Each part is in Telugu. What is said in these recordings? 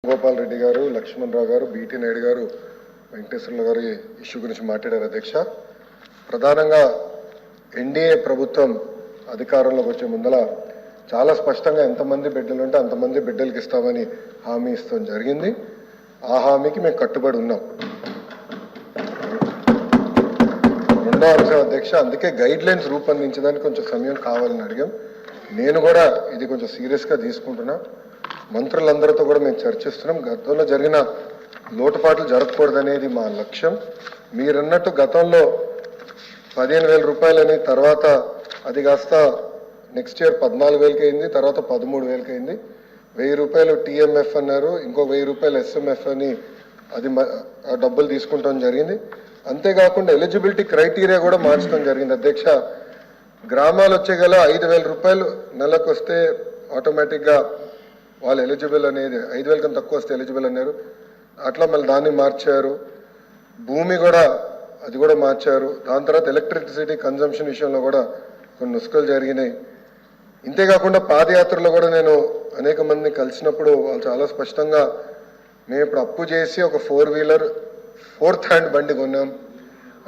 గోపాల్ రెడ్డి గారు, లక్ష్మణ్ రావు గారు, బీటీ నాయుడు గారు, వెంకటేశ్వర్ల గారు ఇష్యూ గురించి మాట్లాడారు అధ్యక్ష. ప్రధానంగా ఎన్డీఏ ప్రభుత్వం అధికారంలోకి వచ్చే ముందల చాలా స్పష్టంగా ఎంతమంది బిడ్డలు ఉంటే అంతమంది బిడ్డలకి ఇస్తామని హామీ ఇస్తాం జరిగింది. ఆ హామీకి మేము కట్టుబడి ఉన్నాం. రెండో అంశం అధ్యక్ష, అందుకే గైడ్ లైన్స్ రూపొందించడానికి కొంచెం సమయం కావాలని అడిగాం. నేను కూడా ఇది కొంచెం సీరియస్గా తీసుకుంటున్నా. మంత్రులందరితో కూడా మేము చర్చిస్తున్నాం. గతంలో జరిగిన లోటుపాట్లు జరగకూడదనేది మా లక్ష్యం. మీరన్నట్టు గతంలో 15,000 రూపాయలని, తర్వాత అది కాస్త నెక్స్ట్ ఇయర్ 14,000కి అయింది, తర్వాత 13,000కి అయింది. 1,000 రూపాయలు టీఎంఎఫ్ అన్నారు, ఇంకో 1,000 రూపాయలు ఎస్ఎంఎఫ్ అని అది డబ్బులు తీసుకుంటాం జరిగింది. అంతేకాకుండా ఎలిజిబిలిటీ క్రైటీరియా కూడా మార్చడం జరిగింది అధ్యక్ష. గ్రామాలు వచ్చే గల 5,000 రూపాయలు నెలకు వస్తే ఆటోమేటిక్గా వాళ్ళు ఎలిజిబుల్ అనేది, 5,000 కన్నా తక్కువ వస్తే ఎలిజిబుల్ అన్నారు. అట్లా మళ్ళీ దాన్ని మార్చారు. భూమి కూడా అది కూడా మార్చారు. దాని తర్వాత ఎలక్ట్రిసిటీ కన్జంప్షన్ విషయంలో కూడా కొన్ని నుస్ఖలు జరిగినాయి. ఇంతేకాకుండా పాదయాత్రలో కూడా నేను అనేక మందిని కలిసినప్పుడు వాళ్ళు చాలా స్పష్టంగా మేము ఇప్పుడు అప్పు చేసి ఒక 4 వీలర్ 4th హ్యాండ్ బండి కొన్నాం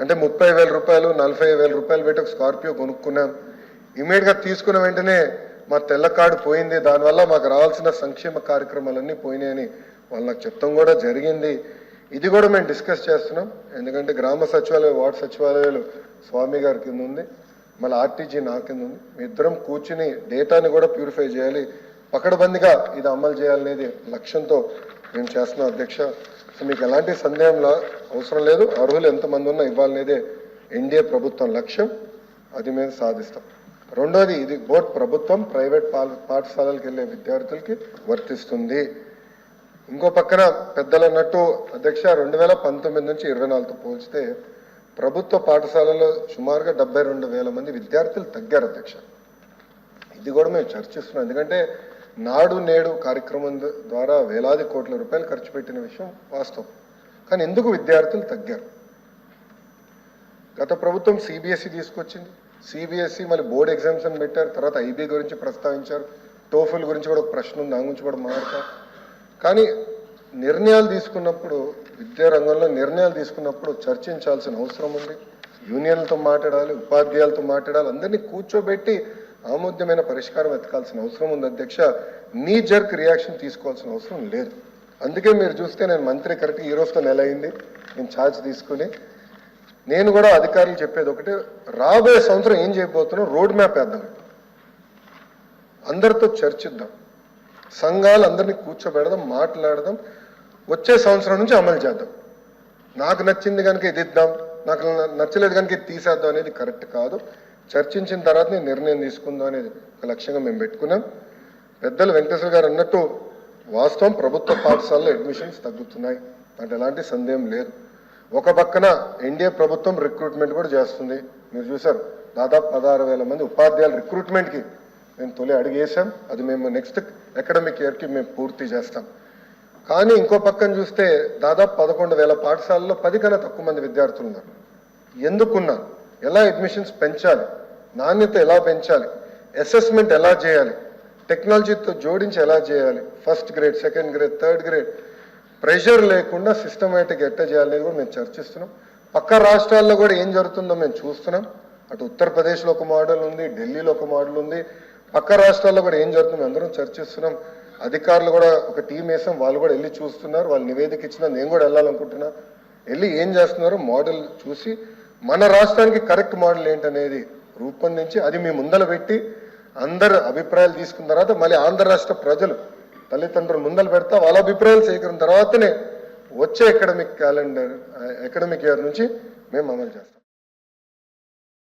అంటే 30,000 రూపాయలు 40,000 రూపాయలు పెట్టి ఒక స్కార్పియో కొనుక్కున్నాం. ఇమీడియట్గా తీసుకున్న వెంటనే మా తెల్ల కార్డు పోయింది, దానివల్ల మాకు రావాల్సిన సంక్షేమ కార్యక్రమాలన్నీ పోయినాయని వాళ్ళు నాకు చెప్తాం కూడా జరిగింది. ఇది కూడా మేము డిస్కస్ చేస్తున్నాం. ఎందుకంటే గ్రామ సచివాలయం, వార్డు సచివాలయాలు స్వామి గారి కింద ఉంది, మళ్ళీ ఆర్టీజీ నా కింద ఉంది. మీ ఇద్దరం కూర్చుని డేటాని కూడా ప్యూరిఫై చేయాలి, పకడ్బందీగా ఇది అమలు చేయాలనేది లక్ష్యంతో మేము చేస్తున్నాం అధ్యక్ష. సో మీకు ఎలాంటి సందేహంలో అవసరం లేదు. అర్హులు ఎంతమంది ఉన్నా ఇవ్వాలనేదే ఎన్డీఏ ప్రభుత్వం లక్ష్యం. అది మేము సాధిస్తాం. రెండోది, ఇది బోత్ ప్రభుత్వం ప్రైవేట్ పాఠశాలలకు వెళ్ళే విద్యార్థులకి వర్తిస్తుంది. ఇంకో పక్కన పెద్దలు అన్నట్టు అధ్యక్ష 2019 నుంచి 24తో పోల్చితే ప్రభుత్వ పాఠశాలలో సుమారుగా 72,000 మంది విద్యార్థులు తగ్గారు అధ్యక్ష. ఇది కూడా మేము చర్చిస్తున్నాం. ఎందుకంటే నాడు నేడు కార్యక్రమం ద్వారా వేలాది కోట్ల రూపాయలు ఖర్చు పెట్టిన విషయం వాస్తవం. కానీ ఎందుకు విద్యార్థులు తగ్గారు? గత ప్రభుత్వం సిబిఎస్ఈ తీసుకొచ్చింది. సిబిఎస్ఈ మళ్ళీ బోర్డ్ ఎగ్జామ్స్ అని పెట్టారు. తర్వాత ఐబీ గురించి ప్రస్తావించారు. టోఫుల్ గురించి కూడా ఒక ప్రశ్న ఉంది, దాని గురించి కూడా మాట్లాడతారు. కానీ నిర్ణయాలు తీసుకున్నప్పుడు, విద్యా రంగంలో నిర్ణయాలు తీసుకున్నప్పుడు చర్చించాల్సిన అవసరం ఉంది. యూనియన్లతో మాట్లాడాలి, ఉపాధ్యాయులతో మాట్లాడాలి, అందరినీ కూర్చోబెట్టి ఆమోద్యమైన పరిష్కారం వెతకాల్సిన అవసరం ఉంది అధ్యక్ష. నీ జర్క్ రియాక్షన్ తీసుకోవాల్సిన అవసరం లేదు. అందుకే మీరు చూస్తే నేను మంత్రి కరెక్ట్గా ఈ రోజుతో నెల అయింది నేను ఛార్జ్ తీసుకుని. నేను కూడా అధికారులు చెప్పేది ఒకటి, రాబోయే సంవత్సరం ఏం చేయబోతున్నాం రోడ్ మ్యాప్ వేద్దాం, అందరితో చర్చిద్దాం, సంఘాలు అందరినీ కూర్చోబెడదాం, మాట్లాడదాం, వచ్చే సంవత్సరం నుంచి అమలు చేద్దాం. నాకు నచ్చింది కనుక ఇది ఇద్దాం, నాకు నచ్చలేదు కనుక ఇది తీసేద్దాం అనేది కరెక్ట్ కాదు. చర్చించిన తర్వాత నేను నిర్ణయం తీసుకుందాం అనేది ఒక లక్ష్యంగా మేము పెట్టుకున్నాం. పెద్దలు వెంకటేశ్వర గారు అన్నట్టు వాస్తవం, ప్రభుత్వ పాఠశాలలో అడ్మిషన్స్ తగ్గుతున్నాయి, అంటే ఎలాంటి సందేహం లేదు. ఒక పక్కన ఎన్డీఏ ప్రభుత్వం రిక్రూట్మెంట్ కూడా చేస్తుంది. మీరు చూసారు, దాదాపు 16,000 మంది ఉపాధ్యాయుల రిక్రూట్మెంట్కి మేము తొలి అడిగేసాం. అది మేము నెక్స్ట్ అకాడమిక్ ఇయర్కి మేము పూర్తి చేస్తాం. కానీ ఇంకో పక్కన చూస్తే దాదాపు 11,000 పాఠశాలలో 10 కన్నా తక్కువ మంది విద్యార్థులు ఉన్నారు. ఎందుకున్నారు? ఎలా అడ్మిషన్స్ పెంచాలి, నాణ్యత ఎలా పెంచాలి, అసెస్మెంట్ ఎలా చేయాలి, టెక్నాలజీతో జోడించి ఎలా చేయాలి, first grade, second grade, third grade pressure లేకుండా సిస్టమేటిక్ ఎట్లా చేయాలనేది కూడా మేము చర్చిస్తున్నాం. పక్క రాష్ట్రాల్లో కూడా ఏం జరుగుతుందో మేము చూస్తున్నాం. అటు ఉత్తరప్రదేశ్లో ఒక మోడల్ ఉంది, ఢిల్లీలో ఒక మోడల్ ఉంది, పక్క రాష్ట్రాల్లో కూడా ఏం జరుగుతుందో అందరం చర్చిస్తున్నాం. అధికారులు కూడా ఒక టీం వేసాం, వాళ్ళు కూడా వెళ్ళి చూస్తున్నారు. వాళ్ళు నివేదిక ఇచ్చినా నేను కూడా వెళ్ళాలనుకుంటున్నా. వెళ్ళి ఏం చేస్తున్నారో మోడల్ చూసి మన రాష్ట్రానికి కరెక్ట్ మోడల్ ఏంటనేది రూపొందించి అది మీ ముందర పెట్టి అందరు అభిప్రాయాలు తీసుకున్న తర్వాత మళ్ళీ ఆంధ్ర రాష్ట్ర ప్రజలు తల్లిదండ్రులు ముందర పెడతా వాళ్ళ అభిప్రాయాలు సేకరించిన తర్వాతనే వచ్చే అకాడమిక్ ఇయర్ నుంచి మేము అమలు చేస్తాం.